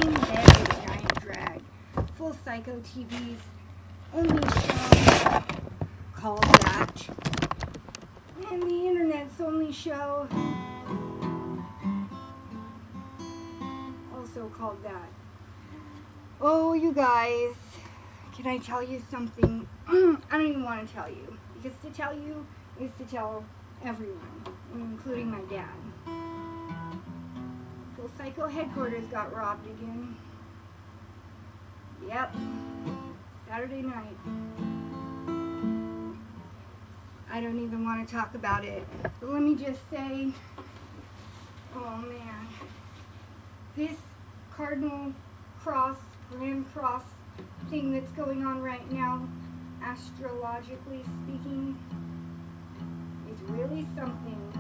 Embedded Giant Drag, Full Psycho TV's only show called that, and the internet's only show also called that. Oh, you guys, can I tell you something? I don't even want to tell you, because to tell you is to tell everyone, including my dad. Full Psycho headquarters got robbed again. Yep, Saturday night. I don't even want to talk about it, but let me just say, oh man, this Cardinal Cross, Grand Cross thing that's going on right now, astrologically speaking, is really something.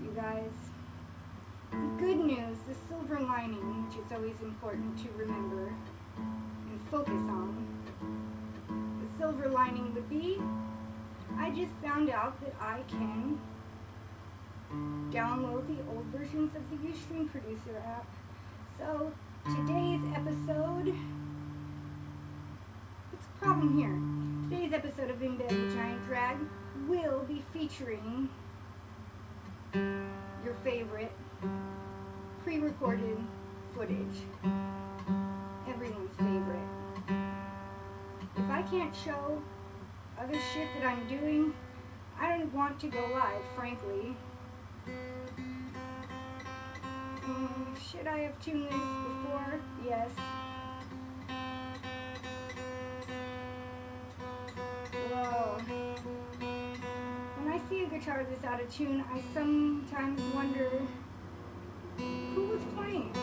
You guys, the good news, the silver lining, which is always important to remember and focus on, the silver lining would be, I just found out that I can download the old versions of the Ustream Producer app. So today's episode, what's the problem here? Today's episode of Embedded Giant Drag will be featuring your favorite pre-recorded footage. Everyone's favorite. If I can't show other shit that I'm doing, I don't want to go live, frankly. Should I have tuned this before? Yes. Whoa. When I see a guitar that's out of tune, I sometimes wonder who was playing.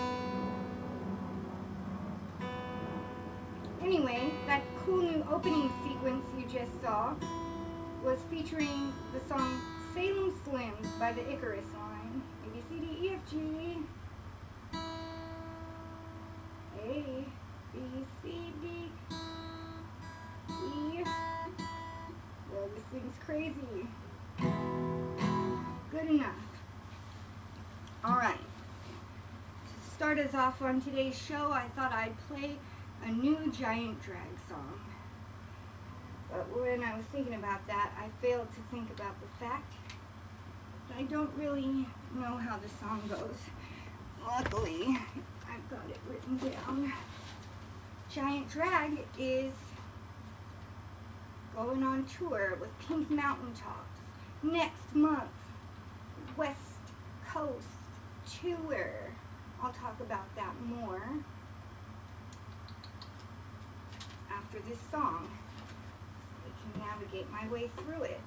Anyway, that cool new opening sequence you just saw was featuring the song Salem Slims by the Icarus Line. A, B, C, D, E, F, G. A, B, C, D, E. Well, this thing's crazy. Good enough. Alright. To start us off on today's show, I thought I'd play a new Giant Drag song. But when I was thinking about that, I failed to think about the fact that I don't really know how the song goes. Luckily, I've got it written down. Giant Drag is going on tour with Pink Mountain Tops next month. West Coast tour. I'll talk about that more after this song. I can navigate my way through it.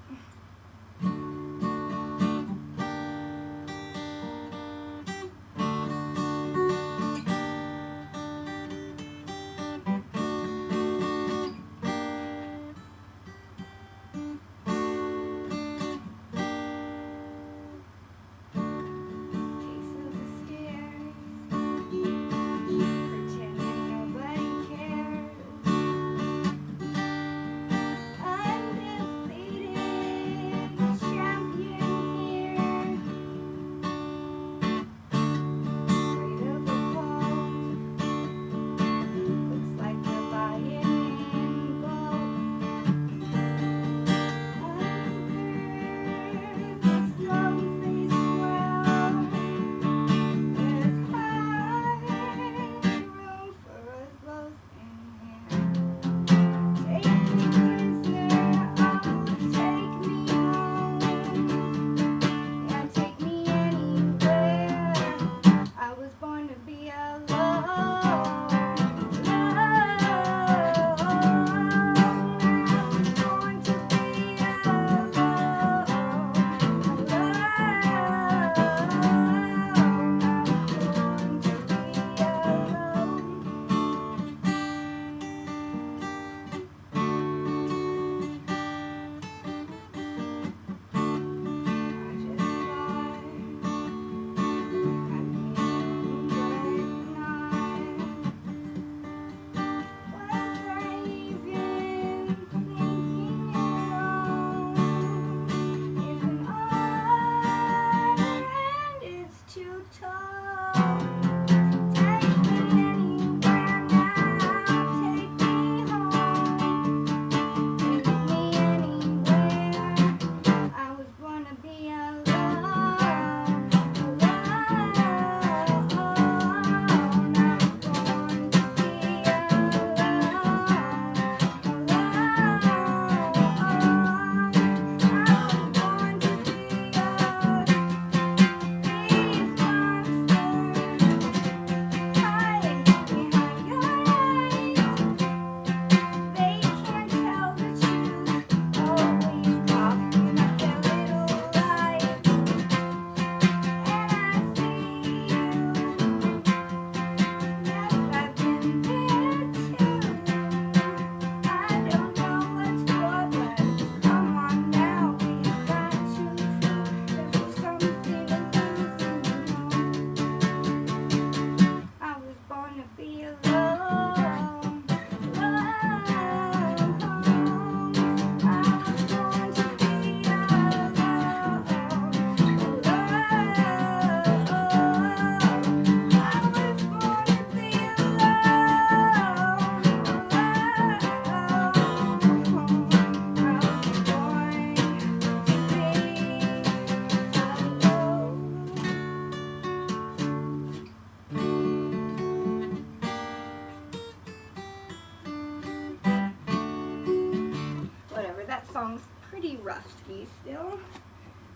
pretty rusty still,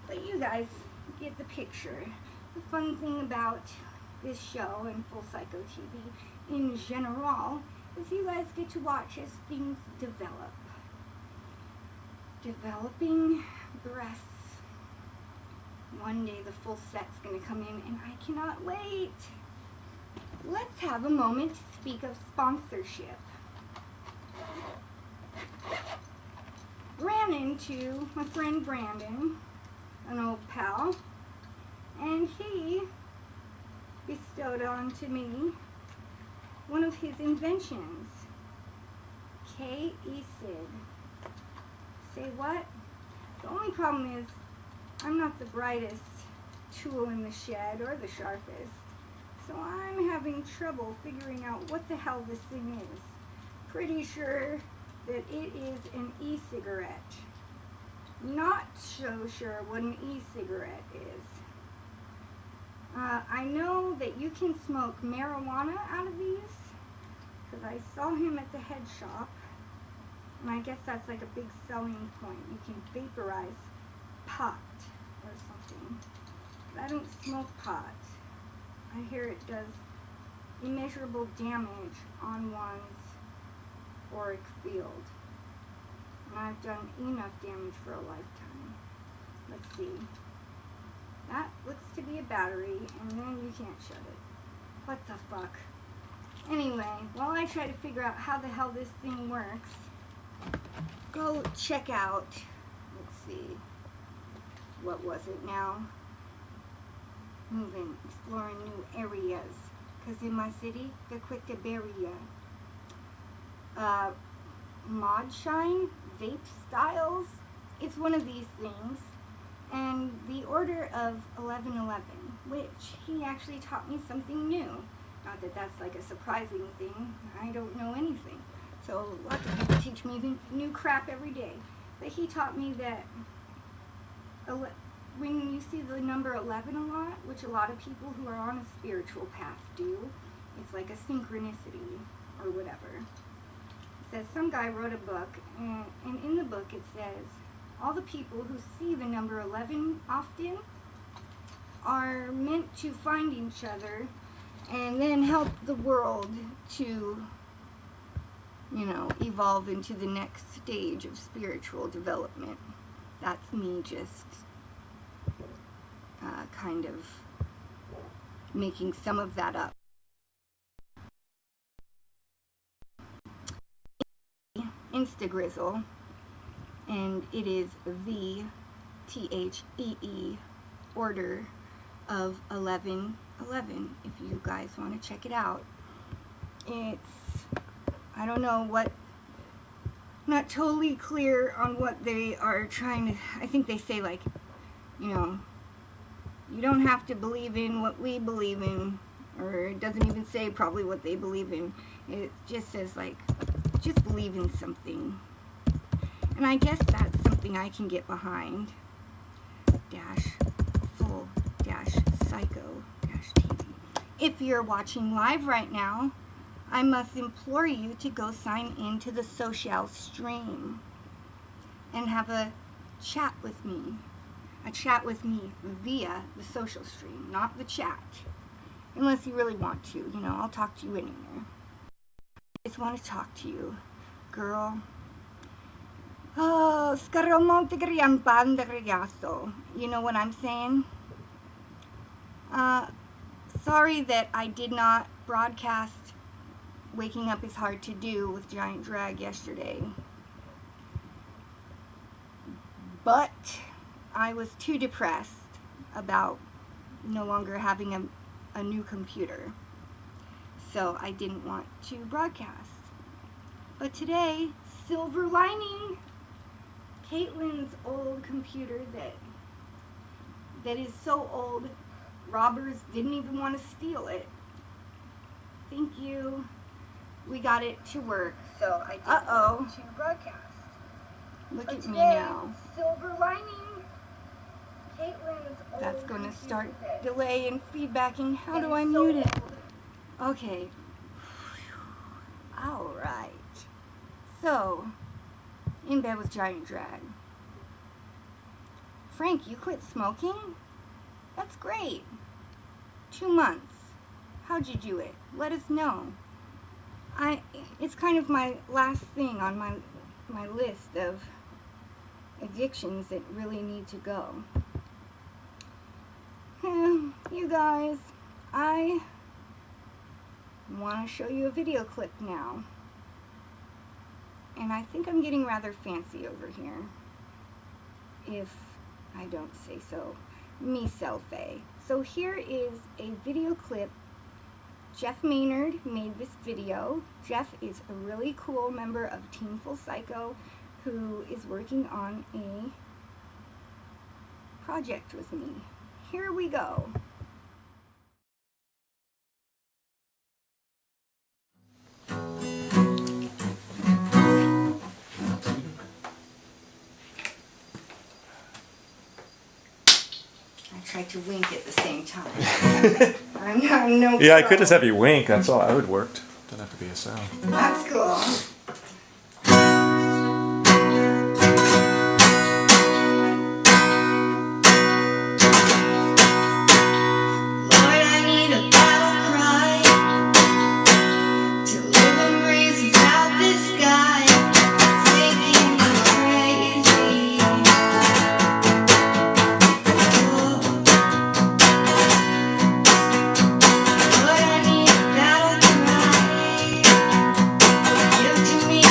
but you guys get the picture. The fun thing about this show and Full Psycho TV in general is you guys get to watch as things develop. Developing breasts. One day the full set's going to come in and I cannot wait. Let's have a moment to speak of sponsorship. Ran into my friend Brandon, an old pal, and he bestowed onto me one of his inventions, K-E-Cid. Say what? The only problem is I'm not the brightest tool in the shed or the sharpest, so I'm having trouble figuring out what the hell this thing is. Pretty sure that it is an e-cigarette. Not so sure what an e-cigarette is. I know that you can smoke marijuana out of these, because I saw him at the head shop, and I guess that's like a big selling point. You can vaporize pot or something. But I don't smoke pot. I hear it does immeasurable damage on one's auric field. And I've done enough damage for a lifetime. Let's see. That looks to be a battery, and then you can't shut it. What the fuck? Anyway, while I try to figure out how the hell this thing works, go check out, let's see, what was it now? Moving, exploring new areas. Because in my city, they're quick to bury ya. Modshine, Vape Styles, it's one of these things. And the Order of 1111, which he actually taught me something new. Not that that's like a surprising thing. I don't know anything. So lots of people teach me new crap every day. But he taught me that when you see the number 11 a lot, which a lot of people who are on a spiritual path do, it's like a synchronicity or whatever. It says some guy wrote a book, and in the book it says, all the people who see the number 11 often are meant to find each other and then help the world to, you know, evolve into the next stage of spiritual development. That's me just kind of making some of that up. Instagrizzle, and it is the THEE Order of 1111 if you guys want to check it out. It's, I don't know what, not totally clear on what they are trying to, I think they say like, you know, you don't have to believe in what we believe in, or it doesn't even say probably what they believe in. It just says like, just believe in something. And I guess that's something I can get behind. Full Psycho TV. If you're watching live right now, I must implore you to go sign into the social stream and have a chat with me. A chat with me via the social stream, not the chat. Unless you really want to, you know, I'll talk to you anywhere. I just want to talk to you, girl. Oh, you know what I'm saying? Sorry that I did not broadcast Waking Up is Hard to Do with Giant Drag yesterday. But I was too depressed about no longer having a new computer. So I didn't want to broadcast. But today, silver lining, Caitlin's old computer that is so old, robbers didn't even want to steal it. Thank you. We got it to work. So I didn't want to broadcast. Look at me now. Silver lining. Caitlin's old That's going to start delay and feedbacking. How do I mute it? Okay. Alright. So, in bed with Giant Drag. Frank, you quit smoking? That's great. 2 months. How'd you do it? Let us know. It's kind of my last thing on my list of addictions that really need to go. You guys, I want to show you a video clip now. And I think I'm getting rather fancy over here, if I don't say so myself. So here is a video clip. Jeff Maynard made this video. Jeff is a really cool member of Team Full Psycho who is working on a project with me. Here we go. I tried to wink at the same time. I'm no Yeah, I pro. could just have you wink. That's all. That would work. Doesn't have to be a sound. That's cool. Give to me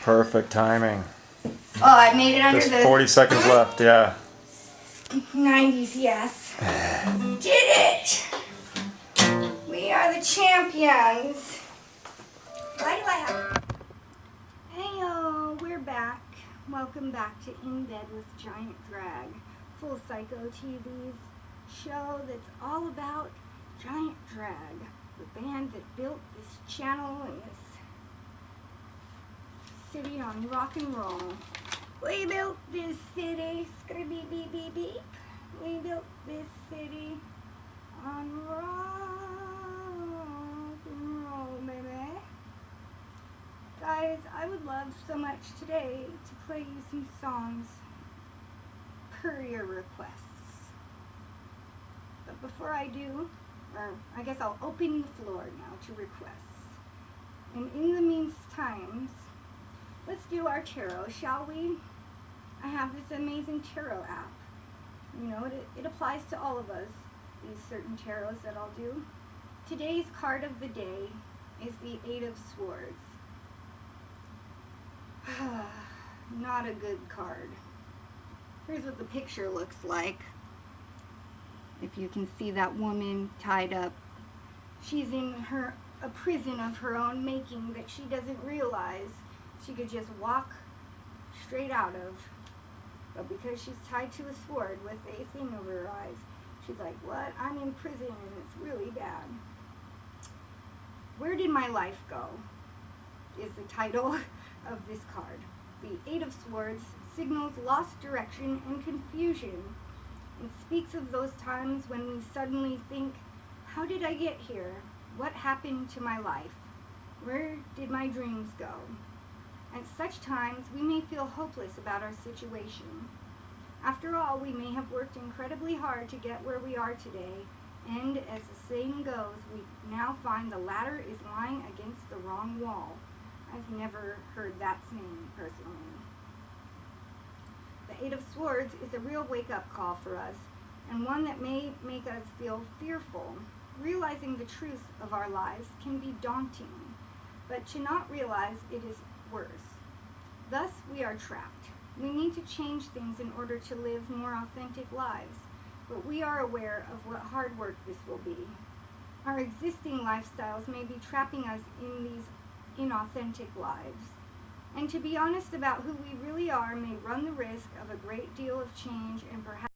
Perfect timing. Oh, I made it under Just the 40 seconds left, yeah. 90s, yes. Did it! We are the champions. Why do I have... Heyo, we're back. Welcome back to In Bed with Giant Drag, Full Psycho TV's show that's all about Giant Drag, the band that built this channel and this city on rock and roll. We built this city, scree beep beep beep. We built this city on rock and roll, baby. Guys, I would love so much today to play you some songs per your requests. But before I do, or I guess I'll open the floor now to requests. And in the meantime, let's do our tarot, shall we? I have this amazing tarot app. You know, it applies to all of us, these certain tarots that I'll do. Today's card of the day is the Eight of Swords. Not a good card. Here's what the picture looks like. If you can see that woman tied up, she's in a prison of her own making that she doesn't realize she could just walk straight out of. But because she's tied to a sword with a thing over her eyes, she's like, what? I'm in prison and it's really bad. Where did my life go? Is the title of this card. The Eight of Swords signals lost direction and confusion. It speaks of those times when we suddenly think, how did I get here? What happened to my life? Where did my dreams go? At such times, we may feel hopeless about our situation. After all, we may have worked incredibly hard to get where we are today, and as the saying goes, we now find the ladder is lying against the wrong wall. I've never heard that saying personally. The Eight of Swords is a real wake-up call for us, and one that may make us feel fearful. Realizing the truth of our lives can be daunting, but to not realize it is worse. Thus, we are trapped. We need to change things in order to live more authentic lives, but we are aware of what hard work this will be. Our existing lifestyles may be trapping us in these inauthentic lives, and to be honest about who we really are may run the risk of a great deal of change, and perhaps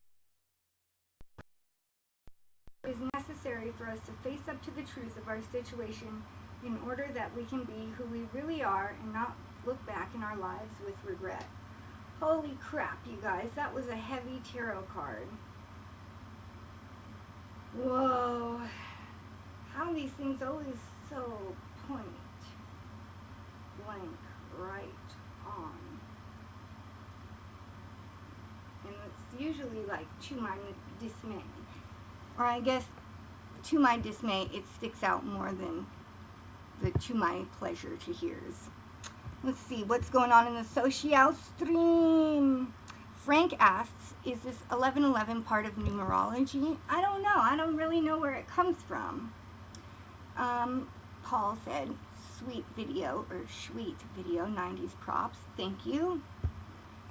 it is necessary for us to face up to the truth of our situation in order that we can be who we really are and not look back in our lives with regret. Holy crap, you guys, that was a heavy tarot card. Whoa. How these things always so point blank right on. And it's usually like to my dismay. Or I guess to my dismay it sticks out more than the to my pleasure to hears. Let's see what's going on in the social stream. Frank asks, is this 1111 part of numerology? I don't know. I don't really know where it comes from. Paul said, sweet video, 90s props. Thank you.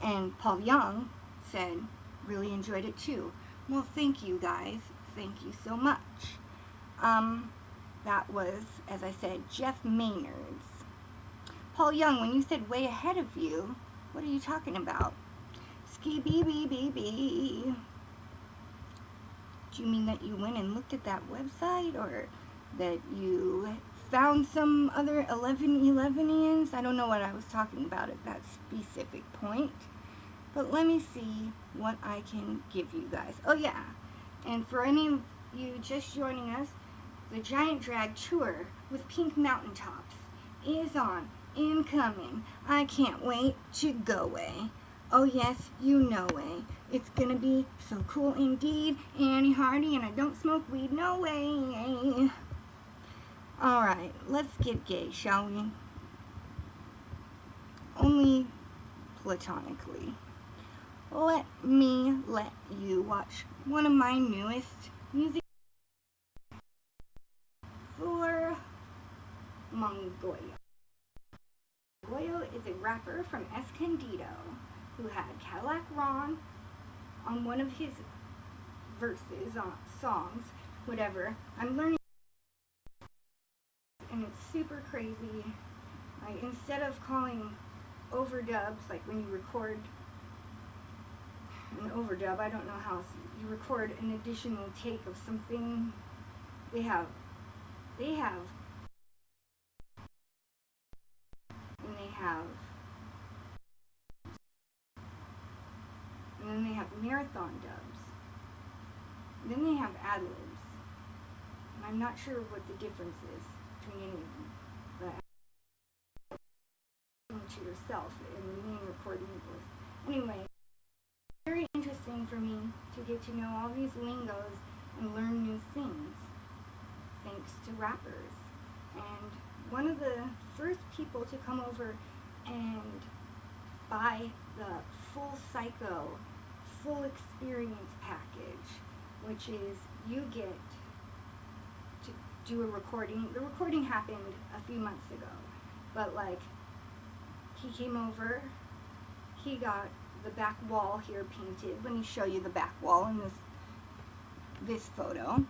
And Paul Young said, really enjoyed it too. Well, thank you guys. Thank you so much. That was, as I said, Jeff Maynard's. Paul Young, when you said way ahead of you, what are you talking about? Ski bee bee bee bee. Do you mean that you went and looked at that website, or that you found some other 1111ians? I don't know what I was talking about at that specific point. But let me see what I can give you guys. Oh yeah, and for any of you just joining us, the Giant Drag Tour with Pink Mountaintops is on, incoming. I can't wait to go away. Oh yes, you know way. It's gonna be so cool indeed. Annie Hardy, and I don't smoke weed, no way. Alright, let's get gay, shall we? Only platonically. Let me let you watch one of my newest music for Mongolia. Mongoyo is a rapper from Escondido who had Cadillac Ron on one of his verses on songs, whatever. I'm learning, and it's super crazy. Like, instead of calling overdubs, like when you record an overdub, I don't know how you record an additional take of something. They have and then they have marathon dubs. And then they have ad-libs. And I'm not sure what the difference is between any of them. But to yourself in the main recording voice. Anyway, very interesting for me to get to know all these lingos and learn new things thanks to rappers. And one of the first people to come over and buy the Full Psycho, full experience package, which is you get to do a recording. The recording happened a few months ago, but like, he came over, he got the back wall here painted. Let me show you the back wall in this photo.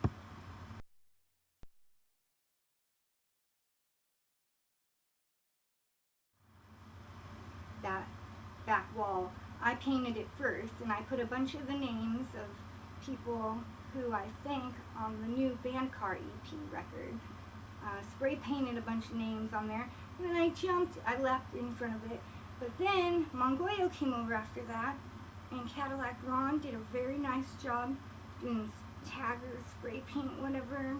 That back wall, I painted it first, and I put a bunch of the names of people who I think on the new Bandcar EP record. Spray painted a bunch of names on there, and then I left in front of it. But then Mongoyo came over after that, and Cadillac Ron did a very nice job doing taggers, spray paint, whatever.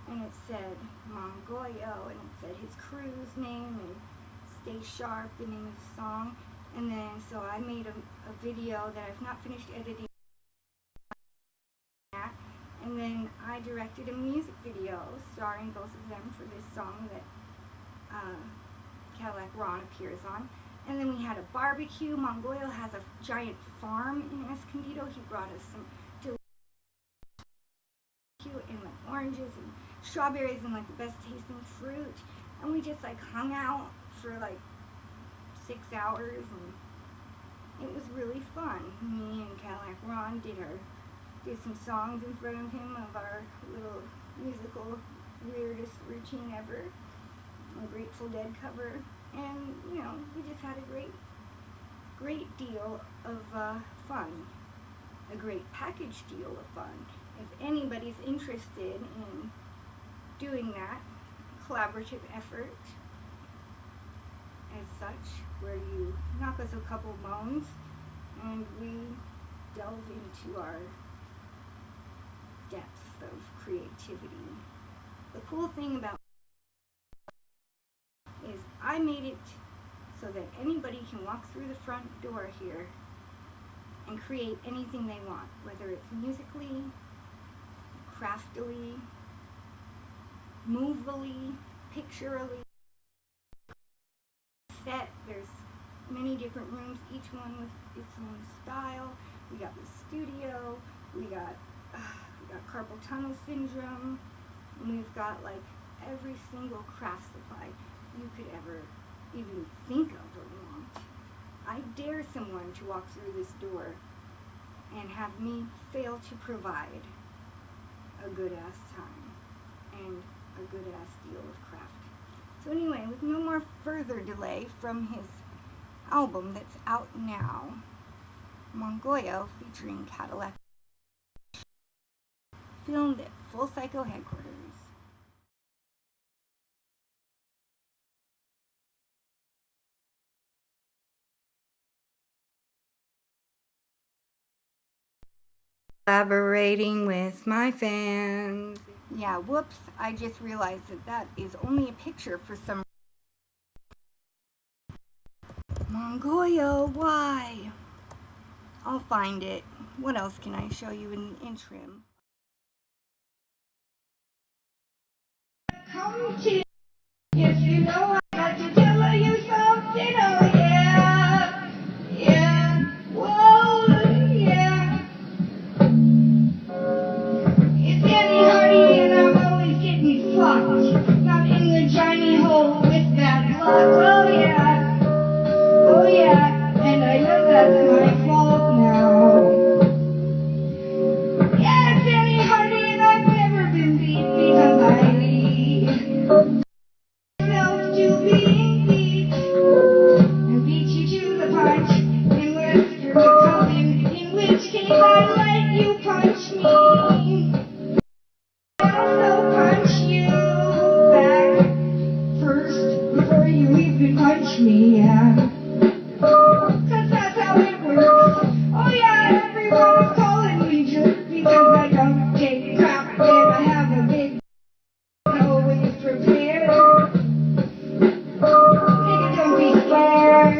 And it said Mongoyo, and it said his crew's name, and Stay Sharp, the name of the song. And then, so I made a video that I've not finished editing. And then I directed a music video starring both of them for this song that Cadillac Ron appears on. And then we had a barbecue. Mongoyo has a giant farm in Escondido. He brought us some barbecue and like oranges and strawberries and like the best tasting fruit. And we just like hung out for like 6 hours, and it was really fun. Me and Cadillac Ron did some songs in front of him of our little musical weirdest routine ever, a Grateful Dead cover, and you know, we just had a great deal of fun, a great package deal of fun. If anybody's interested in doing that collaborative effort as such, where you knock us a couple bones and we delve into our depths of creativity. The cool thing about is I made it so that anybody can walk through the front door here and create anything they want, whether it's musically, craftily, movily, picturally. Set, there's many different rooms, each one with its own style. We got the studio, we got carpal tunnel syndrome, and we've got like every single craft supply you could ever even think of or want. I dare someone to walk through this door and have me fail to provide a good-ass time and a good-ass deal of craft. So anyway, with no more further delay from his album that's out now, Mongoyo featuring Cadillac, filmed at Full Psycho headquarters. Collaborating with my fans. Yeah, whoops, I just realized that is only a picture for some. Mongoyo, why? I'll find it. What else can I show you in the interim? Come to, yes, you know I got to tell you something, oh yeah, yeah, whoa, yeah. It's getting hardy and I'm always getting fucked. Not in the giant hole with bad luck, oh yeah. you punch me, yeah. 'Cause that's how it works. Oh yeah, everyone's calling me jerk because I don't take crap and I have a big always prepared. Nigga, don't be scared.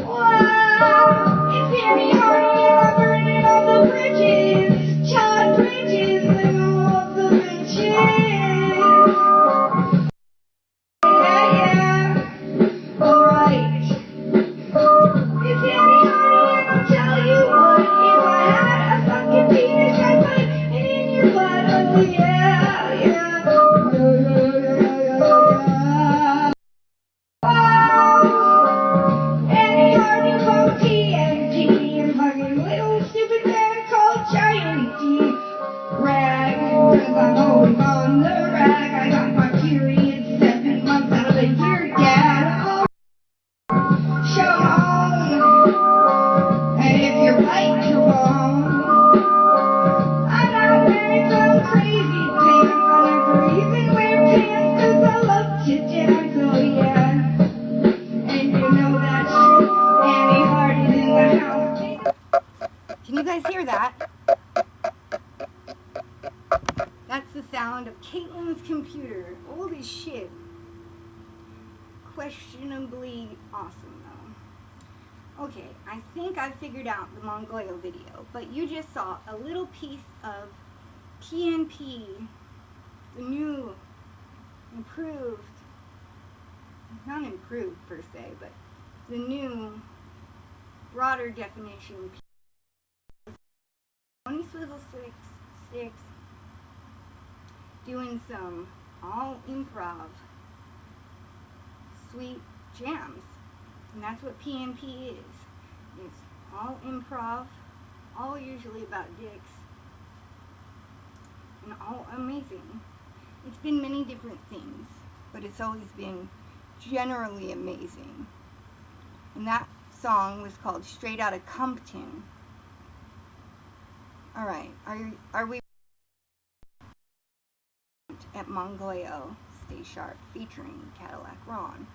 Wow, it's Danny Hardy and I'm burning all the bridges. John Bridges and all of the bitches. Can you guys hear that? That's the sound of Caitlin's computer. Old as shit. Questionably awesome though. Okay, I think I figured out the Mongoyo video, but you just saw a little piece of PNP, the new, improved, not improved per se, but the new, broader definition Tony Swizzle Sticks doing some all improv sweet jams, and that's what PNP is. It's all improv, all usually about dicks, and all amazing. It's been many different things, but it's always been generally amazing. And that song was called Straight Outta Compton. Alright, are we at Mongoyo? Stay Sharp featuring Cadillac Ron.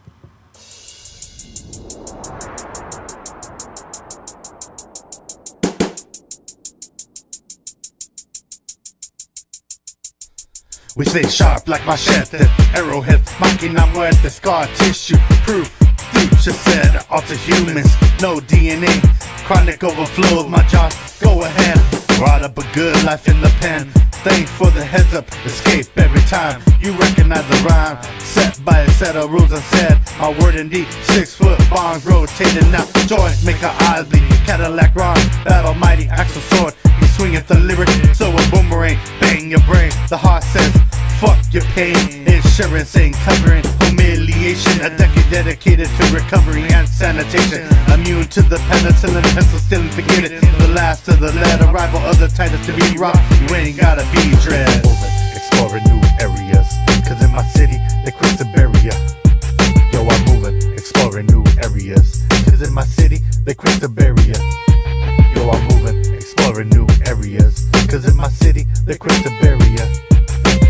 We stay sharp like machete, arrowhead, máquina muerte, scar tissue, proof, future said, alter humans, no DNA, chronic overflow of my jaw, go ahead, brought up a good life in the pen, thanks for the heads up, escape every time, you recognize the rhyme, set by a set of rules unsaid, my word indeed, 6-foot bonds rotating now, joy, make our eyes bleed, Cadillac Ron, battle mighty, axle sword, he swingeth the lyric, so a boomerang, bang your brain, the heart says, fuck your pain, insurance ain't covering humiliation. A decade dedicated to recovery and sanitation. Immune to the penicillin, pencil still and forget it. The last of the lead, arrival of the tightest to be rocked. You ain't gotta be dread. Exploring new areas, cause in my city they quick to bury ya. Yo, I'm moving, exploring new areas, cause in my city they quick to bury ya. Yo, I'm moving, exploring new areas, cause in my city they quick to bury ya.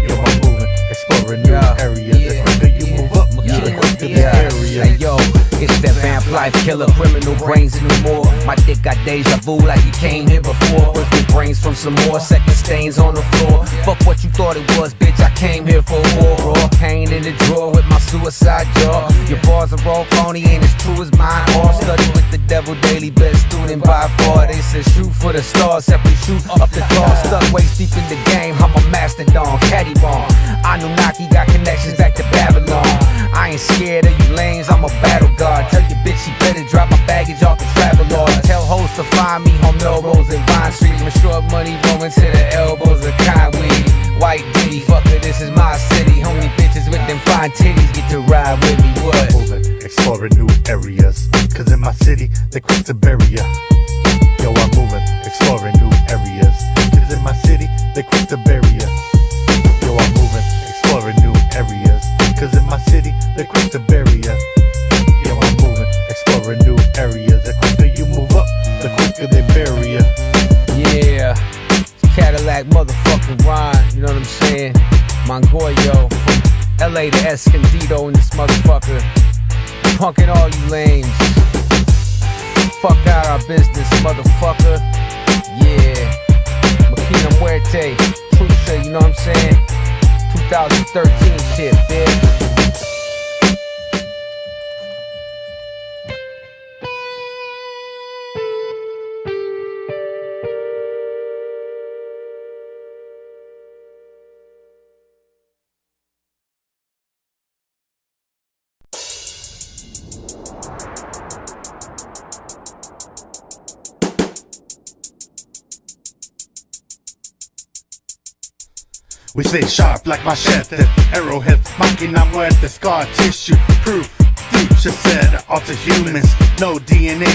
Yo, I'm moving, exploring new areas. The quicker you move up, the quicker the area. Hey yo, it's that vamp life killer, criminal brains anymore. My dick got deja vu like he came here before. With me brains from some more, second stains on the floor. Fuck what you thought it was, bitch, I came here for war. Raw pain in the drawer with my suicide jaw. Your bars are all phony, ain't as true as mine. All study with the devil daily, best student by far. They said shoot for the stars, except we shoot up the tar. Stuck waist deep in the game, I'm a mastodon, caddy bomb. Anunnaki got connections back to Babylon. I ain't scared of you lanes, I'm a battle guard. Tell your bitch she better drop my baggage off the travel lord. Tell hoes to find me on Melrose and Vine Street. My short money rolling to the elbows of Conweed. White Diddy, fucker, this is my city. Only bitches with them fine titties get to ride with me, what? Moving, exploring new areas, cause in my city they quick to bury ya. Yo, I'm moving, exploring new areas, cause in my city they quick to bury ya. Yo, I'm moving, exploring new areas, cause in my city they quick to bury ya. Yo, I'm moving, exploring new areas. The quicker you move up, the quicker they bury ya. Yeah, Cadillac motherfucking Ron, you know what I'm saying? Mongoyo, LA to Escondido in this motherfucker. punking all you lames. Fuck out our business, motherfucker. Yeah. Makina Muerte, Trucha, you know what I'm saying? 2013 shit, bitch. We stay sharp like machete, arrowhead, máquina muerte, scar tissue, proof, future said, alter humans, no DNA,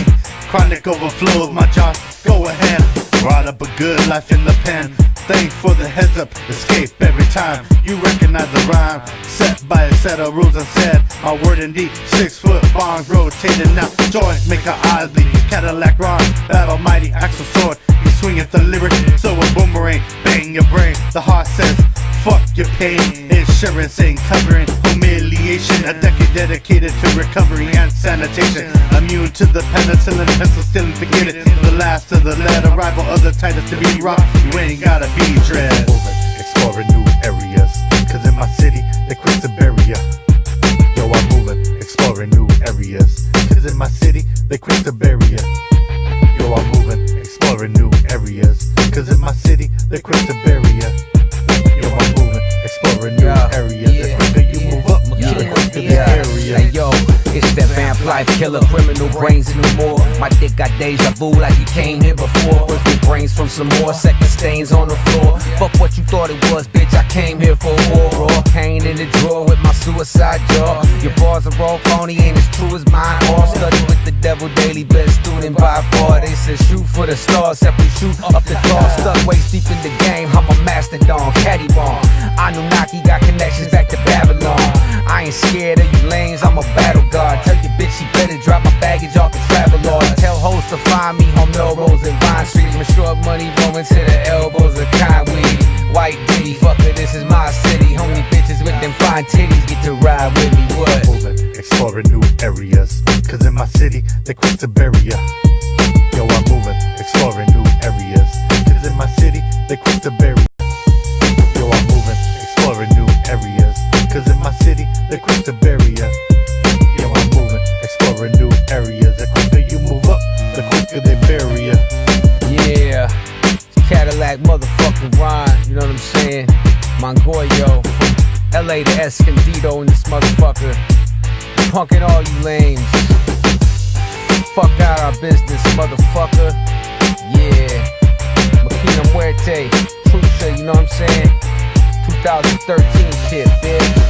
chronic overflow, my jaw, go ahead, brought up a good life in the pen, thanks for the heads up, escape every time, you recognize the rhyme, set by a set of rules unsaid, my word indeed, 6-foot bonds rotating now, joints make our eyes bleed, Cadillac Ron, that almighty axle sword, you swing at the lyric, so a boomerang, bang your brain, the heart says, fuck your pain, insurance ain't covering humiliation. A decade dedicated to recovery and sanitation. Immune to the penicillin, pencil still and forget it. The last of the lead, arrival of the tightest to be rocked. You ain't gotta be dread. Exploring new areas, cause in my city they quick to bury ya. Yo, I'm moving, exploring new areas, cause in my city they quick to bury ya. Yo, I'm moving, exploring new areas, cause in my city they quick to bury ya. Yo, I'm moving, exploring new areas. The quicker you move up, the quicker the area. Hey yo, it's that vamp life killer, criminal brains and no more. My dick got deja vu like he came here before. With me brains from some more, second stains on the floor. Fuck what you thought it was, bitch, I came here for war. Raw pain in the drawer with my suicide jaw. Your bars are all phony, ain't as true as mine. All study with the devil daily, best student by far. They said shoot for the stars, except we shoot up the tall. Stuck waist deep in the game, I'm a mastodon, caddy bomb. Anunnaki got connections back to Babylon. I ain't scared of you lanes, I'm a battle god. Tell your bitch she better drop my baggage off the travel log. Tell hoes to find me on Melrose and Vine Street. My short money rolling to the elbows of Conweed. White Diddy, fucker, this is my city. Only bitches with them fine titties get to ride with me, what? Moving, exploring new areas, cause in my city they quick to bury ya. Yo, I'm moving, exploring new areas, cause in my city they quick to bury ya. Yo, I'm moving, exploring new areas, cause in my city they quick to bury ya. Yo, I'm moving, exploring new areas. The quicker you move up, the quicker they bury ya. Yeah, Cadillac motherfucking Ron, you know what I'm saying? Mongoyo, LA to Escondido in this motherfucker. Punking all you lames. Fuck out our business, motherfucker. Yeah, Makina Muerte, Trucha, you know what I'm saying? 2013 shit, bitch.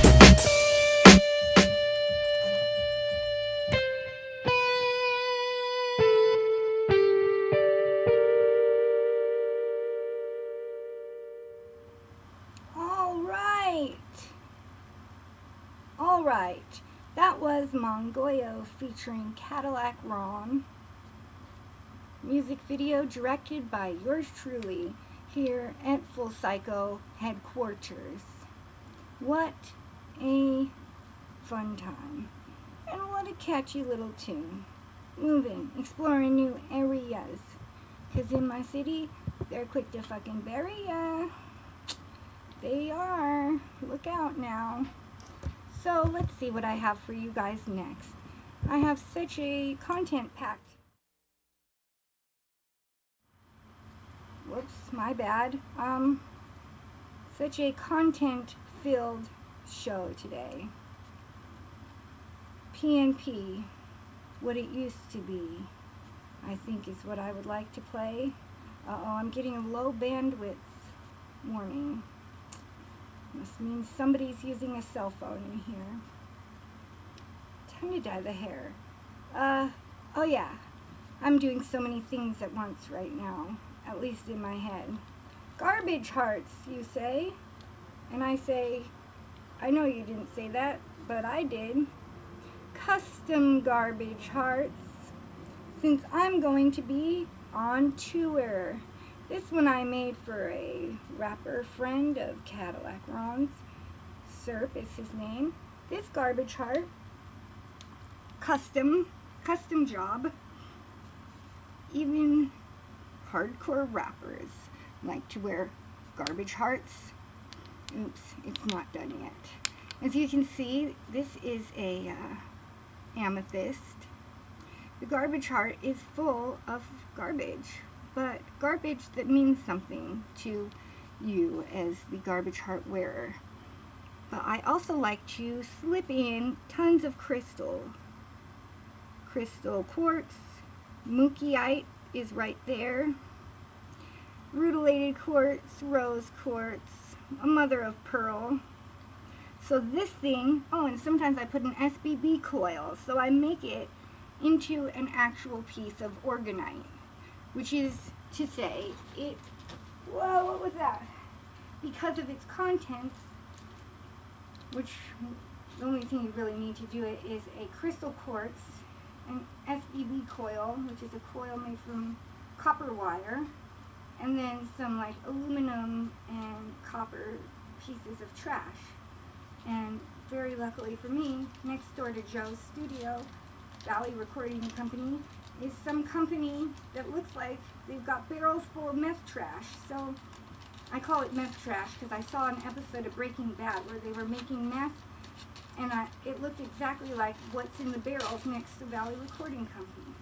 Alright, that was Mongoyo featuring Cadillac Ron. Music video directed by yours truly here at Full Psycho headquarters. What a fun time. And what a catchy little tune. Moving, exploring new areas. Cause in my city, they're quick to fucking bury ya. They are. Look out now. So let's see what I have for you guys next. I have such a content-packed. Whoops, my bad. Such a content-filled show today. PNP, what it used to be, I think is what I would like to play. Uh-oh, I'm getting a low bandwidth warning. Must mean somebody's using a cell phone in here. Time to dye the hair. Oh yeah. I'm doing so many things at once right now. At least in my head. Garbage hearts, you say? And I say, I know you didn't say that, but I did. Custom garbage hearts. Since I'm going to be on tour. This one I made for a rapper friend of Cadillac Ron's. Serp is his name. This garbage heart custom job. Even hardcore rappers like to wear garbage hearts. Oops, it's not done yet. As you can see, this is a amethyst. The garbage heart is full of garbage, but garbage that means something to you as the garbage heart wearer. But I also like to slip in tons of crystal quartz. Mookieite is right there. Rutilated quartz, rose quartz, a mother of pearl. So this thing, oh, and sometimes I put an SBB coil, so I make it into an actual piece of orgonite, which is to say, it, whoa, what was that? Because of its contents, which the only thing you really need to do it is a crystal quartz, an SBB coil, which is a coil made from copper wire, and then some like aluminum and copper pieces of trash. And very luckily for me, next door to Joe's studio, Valley Recording Company, is some company that looks like they've got barrels full of meth trash. So I call it meth trash because I saw an episode of Breaking Bad where they were making meth, and it looked exactly like what's in the barrels next to Valley Recording Company.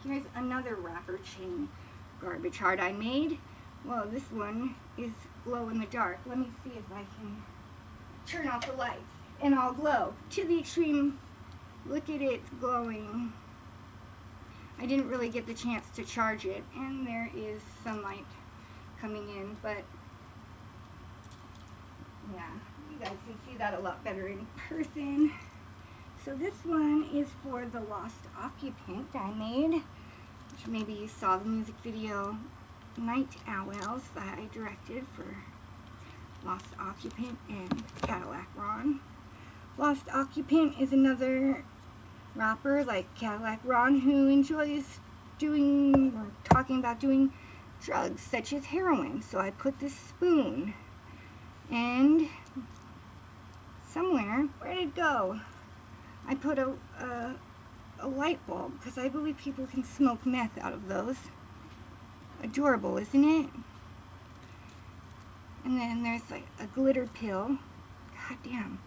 Here's another wrapper chain garbage heart I made. Well, this one is glow in the dark. Let me see if I can turn off the lights and I'll glow to the extreme. Look at it glowing. I didn't really get the chance to charge it, and there is sunlight coming in, but yeah, you guys can see that a lot better in person. So this one is for the Lost Occupant I made, which maybe you saw the music video Night Owls that I directed for Lost Occupant and Cadillac Ron. Lost Occupant is another rapper like Cadillac Ron who enjoys doing or talking about doing drugs such as heroin. So I put this spoon, and somewhere, where did it go? I put a light bulb because I believe people can smoke meth out of those. Adorable, isn't it? And then there's like a glitter pill. God damn,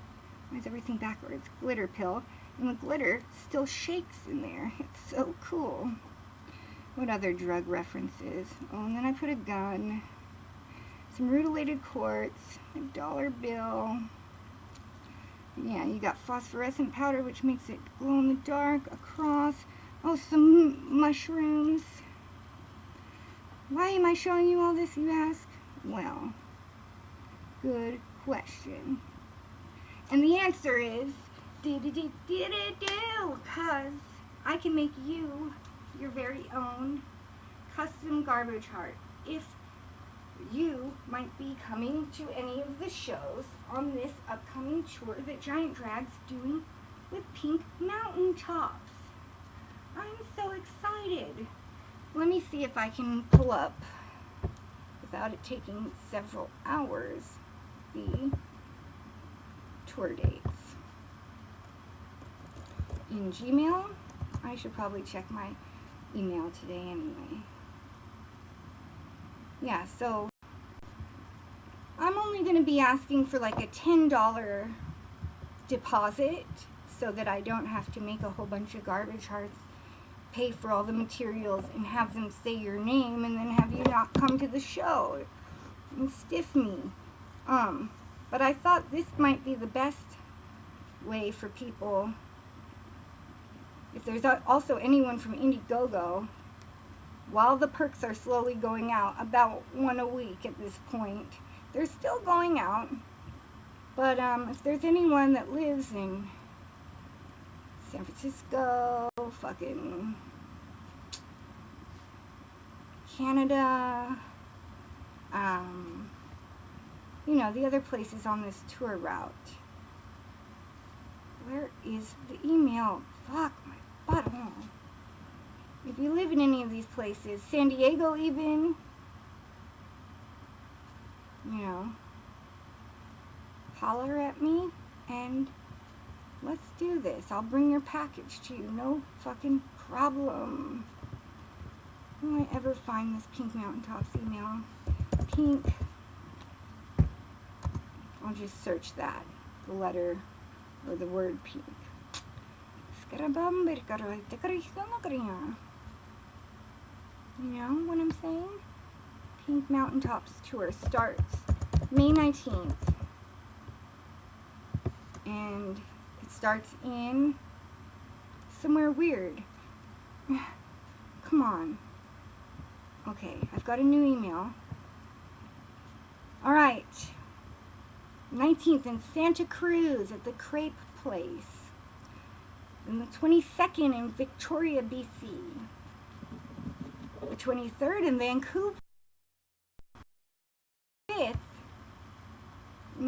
why is everything backwards? Glitter pill. And the glitter still shakes in there. It's so cool. What other drug references? Oh, and then I put a gun. Some rutilated quartz. A dollar bill. Yeah, you got phosphorescent powder, which makes it glow in the dark. A cross. Oh, some mushrooms. Why am I showing you all this, you ask? Well, good question. And the answer is because I can make you your very own custom garbage heart. If you might be coming to any of the shows on this upcoming tour that Giant Drag's doing with Pink Mountain Tops. I'm so excited. Let me see if I can pull up, without it taking several hours, the tour dates. In Gmail, I should probably check my email today anyway. Yeah, so I'm only going to be asking for like a $10 deposit so that I don't have to make a whole bunch of garbage hearts, pay for all the materials, and have them say your name and then have you not come to the show and stiff me. But I thought this might be the best way for people. If there's also anyone from Indiegogo, while the perks are slowly going out, about one a week at this point, they're still going out. But if there's anyone that lives in San Francisco, fucking Canada, you know, the other places on this tour route. Where is the email? Fuck my butthole. If you live in any of these places, San Diego even, you know, holler at me and let's do this. I'll bring your package to you. No fucking problem. Will I ever find this Pink Mountaintops email? Pink. I'll just search that. The letter or the word pink. You know what I'm saying? Pink Mountaintops tour starts May 19th. And it starts in somewhere weird. Come on. Okay, I've got a new email. Alright. 19th in Santa Cruz at the Crepe Place. And the 22nd in Victoria, BC. The 23rd in Vancouver. 5th